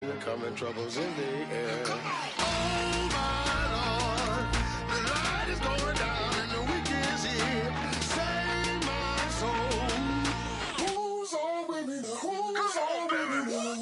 Coming troubles in the air. Oh my Lord, the light is going down and the week is here. Save my soul. Who's on with me now? Who's on with me now?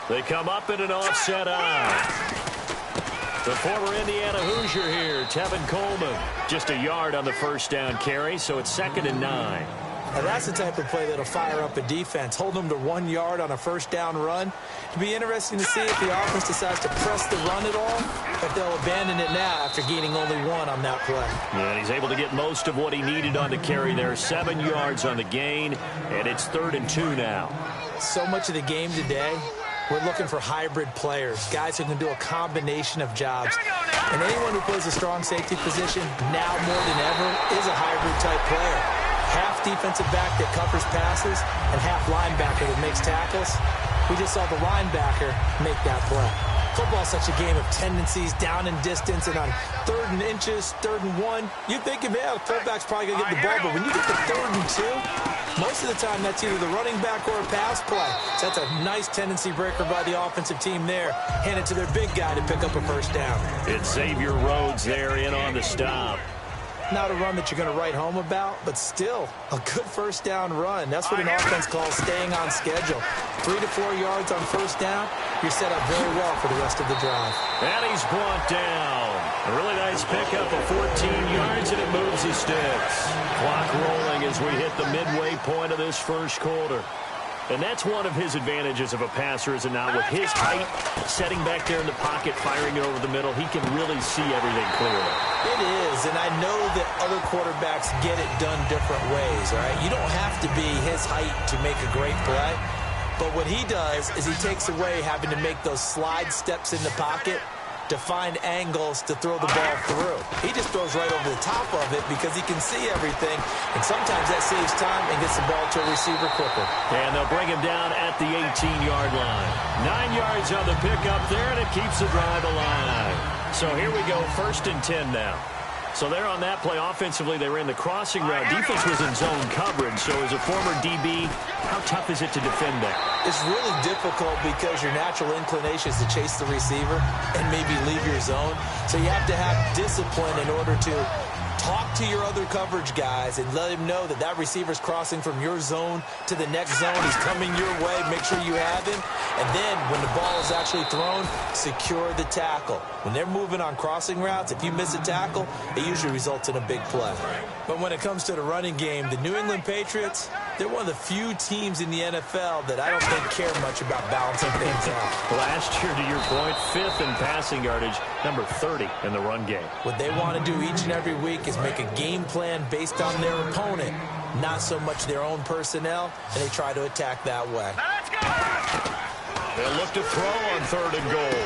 They come up in an offset eye. The former Indiana Hoosier here, Tevin Coleman. Just a yard on the first down carry, so it's 2nd and 9. Now that's the type of play that'll fire up a defense. Hold them to 1 yard on a first down run. It'll be interesting to see if the offense decides to press the run at all, if they'll abandon it now after gaining only 1 on that play. Yeah, and he's able to get most of what he needed on the carry there. 7 yards on the gain, and it's 3rd and 2 now. So much of the game today, we're looking for hybrid players, guys who can do a combination of jobs. And anyone who plays a strong safety position, now more than ever, is a hybrid-type player. Half defensive back that covers passes and half linebacker that makes tackles. We just saw the linebacker make that play. Football's such a game of tendencies, down and distance, and on 3rd and inches, 3rd and 1, you think, yeah, the fullback's probably going to get the ball, but when you get to 3rd and 2, most of the time that's either the running back or a pass play. So that's a nice tendency breaker by the offensive team there. Hand it to their big guy to pick up a first down. It's Xavier Rhodes there in on the stop. Not a run that you're going to write home about, but still a good first down run. That's what an offense calls staying on schedule. 3 to 4 yards on first down, you're set up very well for the rest of the drive. And he's brought down. A really nice pickup of 14 yards, and it moves the sticks. Clock rolling as we hit the midway point of this first quarter. And that's one of his advantages of a passer, is it not? With his height, setting back there in the pocket, firing it over the middle, he can really see everything clearly. It is, and I know that other quarterbacks get it done different ways, all right? You don't have to be his height to make a great play, but what he does is he takes away having to make those slide steps in the pocket to find angles to throw the ball through. He just throws right over the top of it because he can see everything, and sometimes that saves time and gets the ball to a receiver quicker. And they'll bring him down at the 18-yard line. 9 yards on the pickup there, and it keeps the drive alive. So here we go, 1st and 10 now. So they're on that play. Offensively, they ran the crossing route. Defense was in zone coverage. So as a former DB, how tough is it to defend that? It's really difficult because your natural inclination is to chase the receiver and maybe leave your zone. So you have to have discipline in order to talk to your other coverage guys and let him know that that receiver's crossing from your zone to the next zone. He's coming your way. Make sure you have him. And then when the ball is actually thrown, secure the tackle. When they're moving on crossing routes, if you miss a tackle, it usually results in a big play. But when it comes to the running game, the New England Patriots, they're one of the few teams in the NFL that I don't think care much about balancing things out. Last year, to your point, 5th in passing yardage, number 30 in the run game. What they want to do each and every week is make a game plan based on their opponent, not so much their own personnel, and they try to attack that way. Let's go! They'll look to throw on 3rd and goal.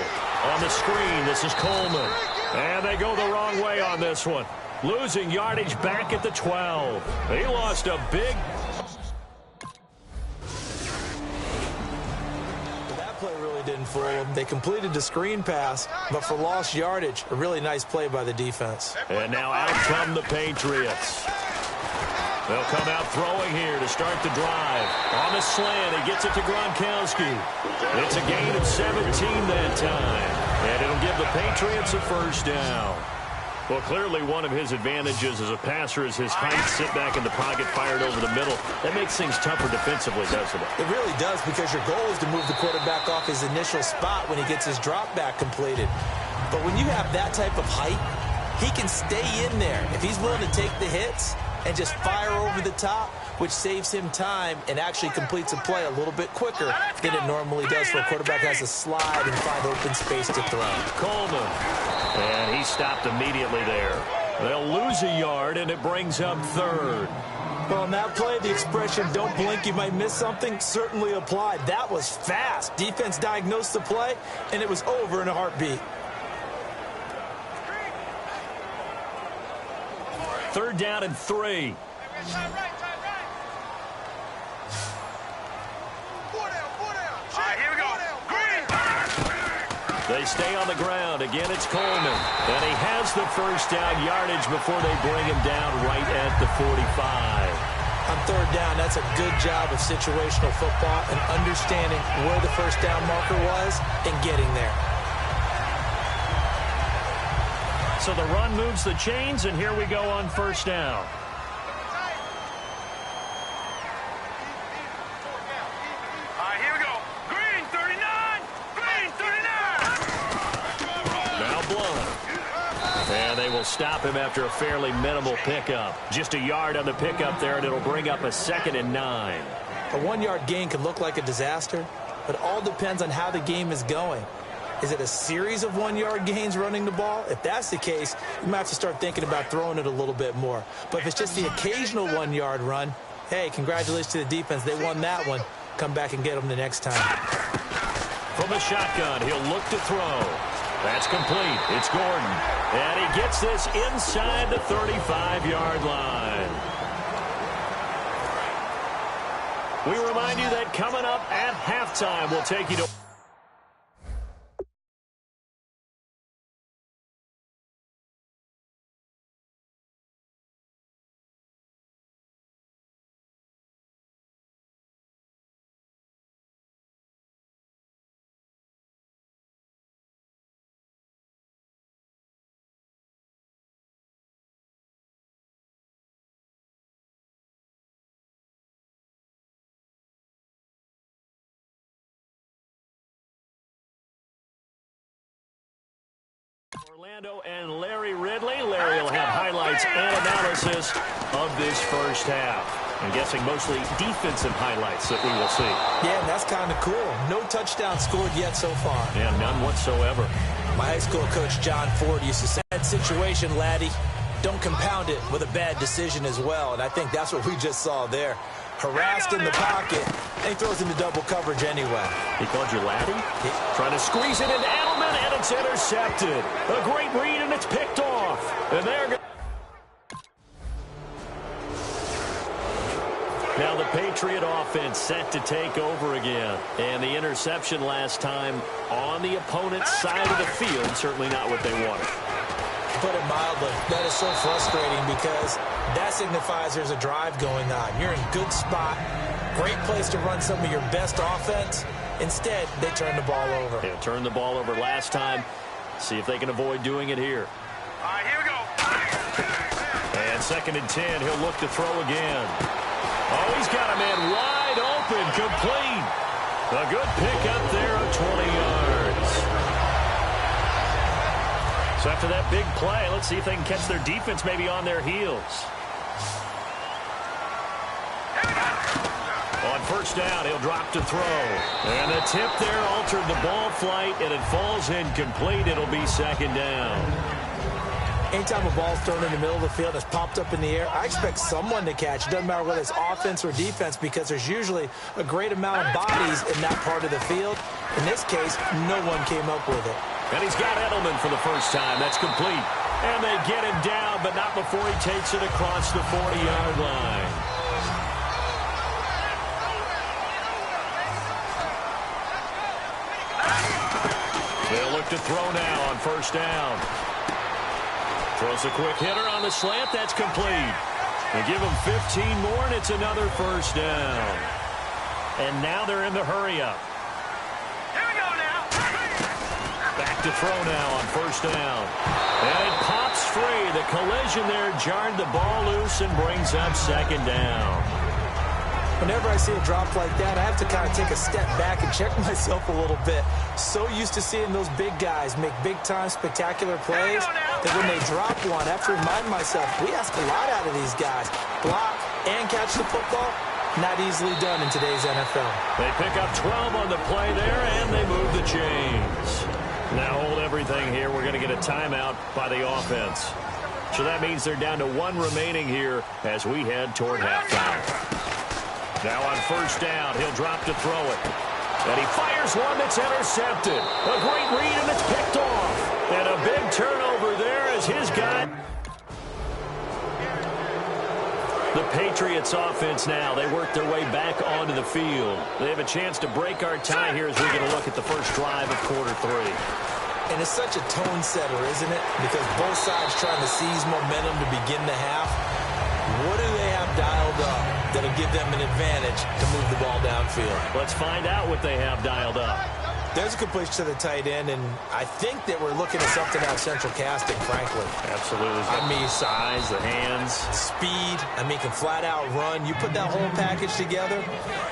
On the screen, this is Coleman. And they go the wrong way on this one. Losing yardage back at the 12. He lost a big... That play really didn't fool them. They completed the screen pass, but for lost yardage, a really nice play by the defense. And now out come the Patriots. They'll come out throwing here to start the drive. On the slant, he gets it to Gronkowski. It's a gain of 17 that time. And it'll give the Patriots a first down. Well, clearly one of his advantages as a passer is his height, sit back in the pocket, fired over the middle. That makes things tougher defensively, doesn't it? It really does, because your goal is to move the quarterback off his initial spot when he gets his drop back completed. But when you have that type of height, he can stay in there if he's willing to take the hits and just fire over the top, which saves him time and actually completes a play a little bit quicker than it normally does for a quarterback who has to slide and find open space to throw. Coleman. And he stopped immediately there. They'll lose a yard, and it brings up third. Well, on that play, the expression, don't blink, you might miss something, certainly applied. That was fast. Defense diagnosed the play, and it was over in a heartbeat. Third down and 3. They stay on the ground. Again, it's Coleman. And he has the first down yardage before they bring him down right at the 45. On third down, that's a good job of situational football and understanding where the first down marker was and getting there. So the run moves the chains, and here we go on first down. And they will stop him after a fairly minimal pickup. Just a yard on the pickup there, and it'll bring up a 2nd and 9. A 1-yard gain can look like a disaster, but it all depends on how the game is going. Is it a series of 1-yard gains running the ball? If that's the case, you might have to start thinking about throwing it a little bit more. But if it's just the occasional 1-yard run, hey, congratulations to the defense. They won that one. Come back and get them the next time. From the shotgun, he'll look to throw. That's complete. It's Gordon. And he gets this inside the 35-yard line. We remind you that coming up at halftime, we'll take you to... Orlando and Larry Ridley. Larry will have highlights and analysis of this first half. I'm guessing mostly defensive highlights that we will see. Yeah, and that's kind of cool. No touchdown scored yet so far. Yeah, none whatsoever. My high school coach, John Ford, used to say, "Bad situation, laddie. Don't compound it with a bad decision as well." And I think that's what we just saw there. Harassed in the pocket, and he throws into double coverage anyway. He called you laddie? Trying to squeeze it into Edelman, and it's intercepted. A great read, and it's picked off. And there. Now the Patriot offense set to take over again. And the interception last time on the opponent's side of the field, certainly not what they wanted. Put it mildly, that is so frustrating because that signifies there's a drive going on. You're in a good spot, great place to run some of your best offense. Instead, they turn the ball over. They turned the ball over last time. See if they can avoid doing it here. All right, here we go. And 2nd and 10, he'll look to throw again. Oh, he's got a man wide open, complete. A good pickup there of 20 yards. So after that big play, let's see if they can catch their defense maybe on their heels. On first down, he'll drop to throw. And the tip there altered the ball flight, and it falls incomplete. It'll be 2nd down. Anytime a ball's thrown in the middle of the field that's popped up in the air, I expect someone to catch. It doesn't matter whether it's offense or defense because there's usually a great amount of bodies in that part of the field. In this case, no one came up with it. And he's got Edelman for the first time. That's complete. And they get him down, but not before he takes it across the 40-yard line. They'll look to throw now on first down. Throws a quick hitter on the slant. That's complete. They give him 15 more, and it's another first down. And now they're in the hurry-up. Here we go now. Back to throw now on first down. And it pops free. The collision there jarred the ball loose and brings up second down. Whenever I see a drop like that, I have to kind of take a step back and check myself a little bit. So used to seeing those big guys make big-time spectacular plays that when they drop one, I have to remind myself, we ask a lot out of these guys. Block and catch the football, not easily done in today's NFL. They pick up 12 on the play there, and they move the chains. Now hold everything here. We're going to get a timeout by the offense. So that means they're down to one remaining here as we head toward halftime. Now on first down, he'll drop to throw it. And he fires one that's intercepted. A great read, and it's picked off. And a big turnover there as his guy. The Patriots offense now, they work their way back onto the field. They have a chance to break our tie here as we get a look at the first drive of quarter three. And it's such a tone setter, isn't it? Because both sides trying to seize momentum to begin the half. What do they have dialed up that'll give them an advantage to move the ball downfield? Let's find out what they have dialed up. There's a completion to the tight end, and I think that we're looking at something out of central casting, frankly. Absolutely. I mean, size, the hands. Speed. I mean, can flat out run. You put that whole package together,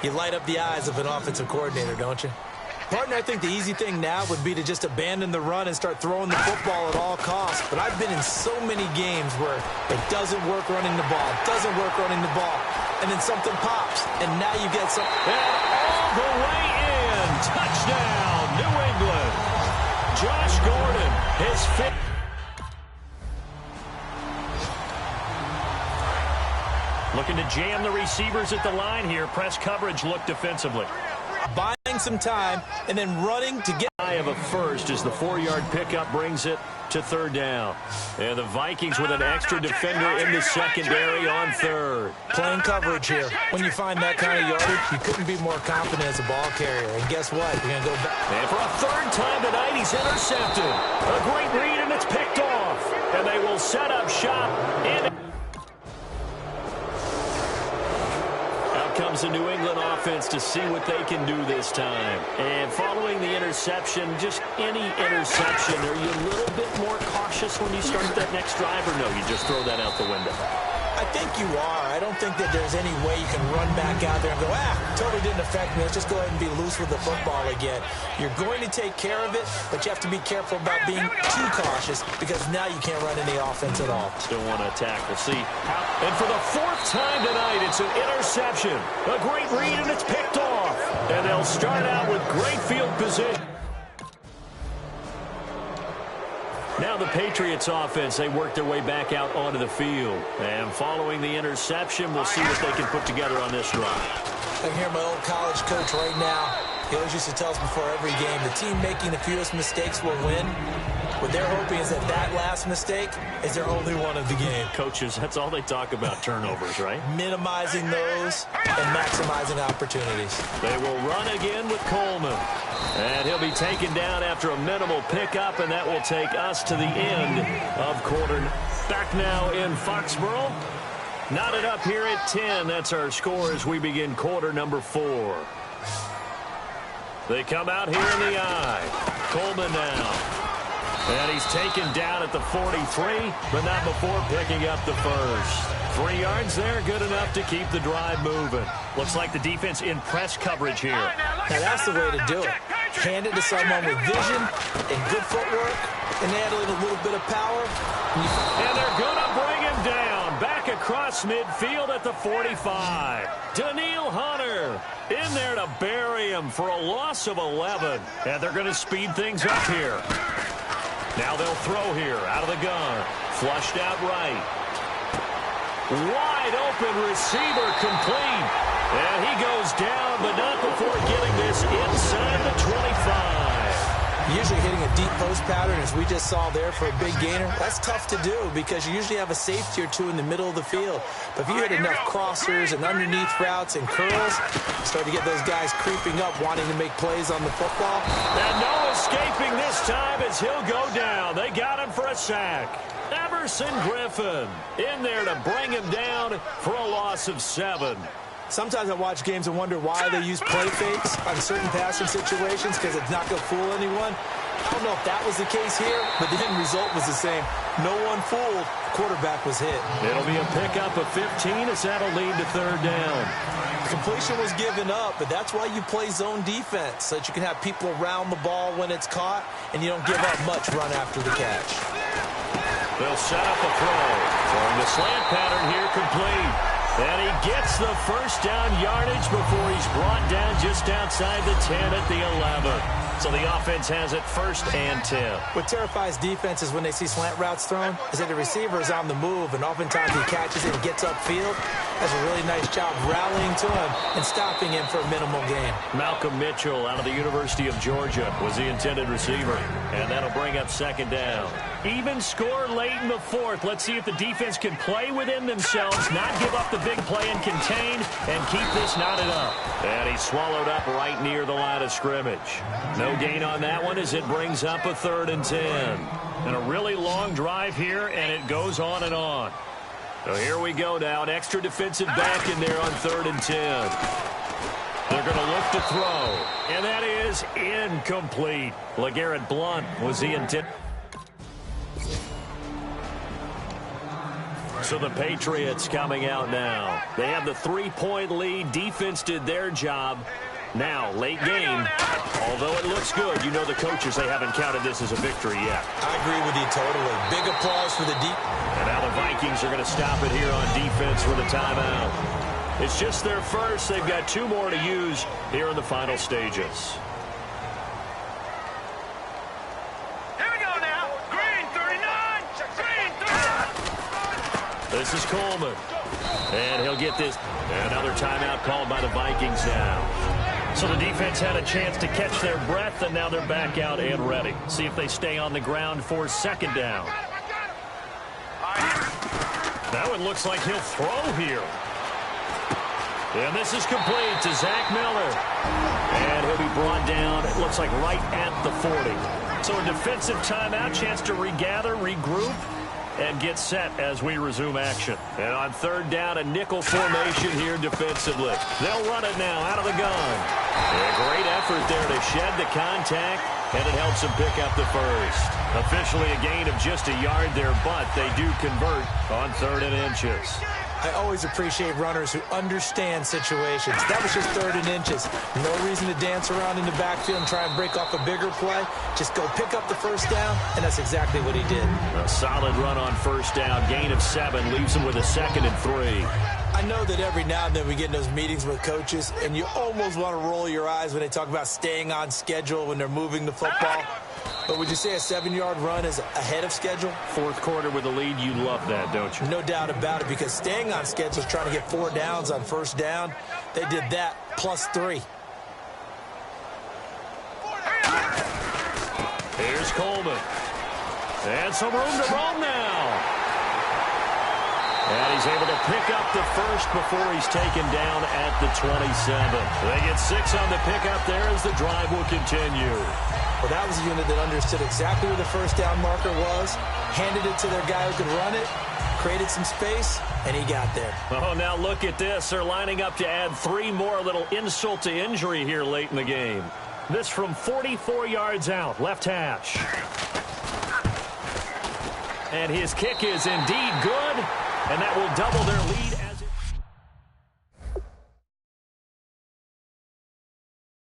you light up the eyes of an offensive coordinator, don't you? Partner, I think the easy thing now would be to just abandon the run and start throwing the football at all costs. But I've been in so many games where it doesn't work running the ball, and then something pops, and now you get some. And all the way in. Touchdown, New England. Josh Gordon, his fifth. Looking to jam the receivers at the line here. Press coverage look defensively. Buying some time and then running to get. Of a first as the 4-yard pickup brings it to third down. And the Vikings with an extra defender in the secondary on third. Playing coverage here. When you find that kind of yardage, you couldn't be more confident as a ball carrier. And guess what? You're going to go back. And for a third time tonight, he's intercepted. A great read, and it's picked off. And they will set up shop in. Comes the New England offense to see what they can do this time. And following the interception, just any interception, are you a little bit more cautious when you start that next drive, or no, you just throw that out the window? I think you are. I don't think that there's any way you can run back out there and go, totally didn't affect me. Let's just go ahead and be loose with the football again. You're going to take care of it, but you have to be careful about being too cautious because now you can't run any offense at all. Still want to attack. We'll see. And for the fourth time tonight, it's an interception. A great read, and it's picked off. And they'll start out with great field position. Now the Patriots offense, they work their way back out onto the field. And following the interception, we'll see what they can put together on this drive. I can hear my old college coach right now. He always used to tell us before every game, the team making the fewest mistakes will win. What they're hoping is that that last mistake is their only one of the game. Coaches, that's all they talk about, turnovers, right? Minimizing those and maximizing opportunities. They will run again with Coleman. And he'll be taken down after a minimal pickup, and that will take us to the end of quarter. Back now in Foxborough. Knotted up here at 10. That's our score as we begin quarter number 4. They come out here in the eye. Coleman now. And he's taken down at the 43, but not before picking up the first. 3 yards there, good enough to keep the drive moving. Looks like the defense in press coverage here. Now that's the way to do it. Hand it to someone with vision and good footwork, and add a little bit of power. And they're going to bring him down. Back across midfield at the 45. Daniil Hunter in there to bury him for a loss of 11. And they're going to speed things up here. Now they'll throw here out of the gun. Flushed out right. Wide open receiver complete. And he goes down, but not before getting this inside the 25. Usually hitting a deep post pattern, as we just saw there for a big gainer, that's tough to do because you usually have a safety or two in the middle of the field. But if you hit enough crossers and underneath routes and curls, start to get those guys creeping up, wanting to make plays on the football. And no escaping this time as he'll go down. They got him for a sack. Everson Griffin in there to bring him down for a loss of 7. Sometimes I watch games and wonder why they use play fakes on certain passing situations because it's not going to fool anyone. I don't know if that was the case here, but the end result was the same. No one fooled. Quarterback was hit. It'll be a pickup of 15 as that'll lead to third down. Completion was given up, but that's why you play zone defense, so that you can have people around the ball when it's caught, and you don't give up much run after the catch. They'll set up a throw. Throwing the slant pattern here complete. And he gets the first down yardage before he's brought down just outside the 10 at the 11. So the offense has it first and 10. What terrifies defenses when they see slant routes thrown is that the receiver is on the move, and oftentimes he catches it and gets upfield. Does a really nice job rallying to him and stopping him for a minimal gain. Malcolm Mitchell out of the University of Georgia was the intended receiver. And that'll bring up second down. Even score late in the fourth. Let's see if the defense can play within themselves, not give up the big play and contain, and keep this knotted up. And he's swallowed up right near the line of scrimmage. No gain on that one as it brings up a 3rd and 10. And a really long drive here, and it goes on and on. So here we go now. An extra defensive back in there on 3rd and 10. They're going to look to throw. And that is incomplete. LeGarrette Blount was the intent. So the Patriots coming out now. They have the 3-point lead. Defense did their job. Now, late game, although it looks good, you know the coaches, they haven't counted this as a victory yet. I agree with you totally. Big applause for the deep. And now the Vikings are going to stop it here on defense with a timeout. It's just their first. They've got 2 more to use here in the final stages. Here we go now. Green 39. Green 39. This is Coleman. And he'll get this. Another timeout called by the Vikings now. So the defense had a chance to catch their breath, and now they're back out and ready. See if they stay on the ground for second down. That one looks like he'll throw here. And this is complete to Zach Miller. And he'll be brought down, it looks like right at the 40. So a defensive timeout, chance to regather, regroup, and get set as we resume action. And on 3rd down, a nickel formation here defensively. They'll run it now out of the gun. A great effort there to shed the contact, and it helps them pick up the first. Officially a gain of just a yard there, but they do convert on 3rd and inches. I always appreciate runners who understand situations. That was just 3rd and inches. No reason to dance around in the backfield and try and break off a bigger play. Just go pick up the first down, and that's exactly what he did. A solid run on 1st down. Gain of 7 leaves him with a 2nd and 3. I know that every now and then we get in those meetings with coaches, and you almost want to roll your eyes when they talk about staying on schedule when they're moving the football. But would you say a 7-yard run is ahead of schedule? 4th quarter with a lead, you love that, don't you? No doubt about it, because staying on schedule is trying to get 4 downs on 1st down. They did that plus 3. Here's Coleman. And some room to roam now. And he's able to pick up the first before he's taken down at the 27. They get 6 on the pickup there as the drive will continue. Well, that was a unit that understood exactly where the 1st down marker was, handed it to their guy who could run it, created some space, and he got there. Oh, now look at this. They're lining up to add 3 more, a little insult to injury here late in the game. This from 44 yards out, left hash. And his kick is indeed good, and that will double their lead.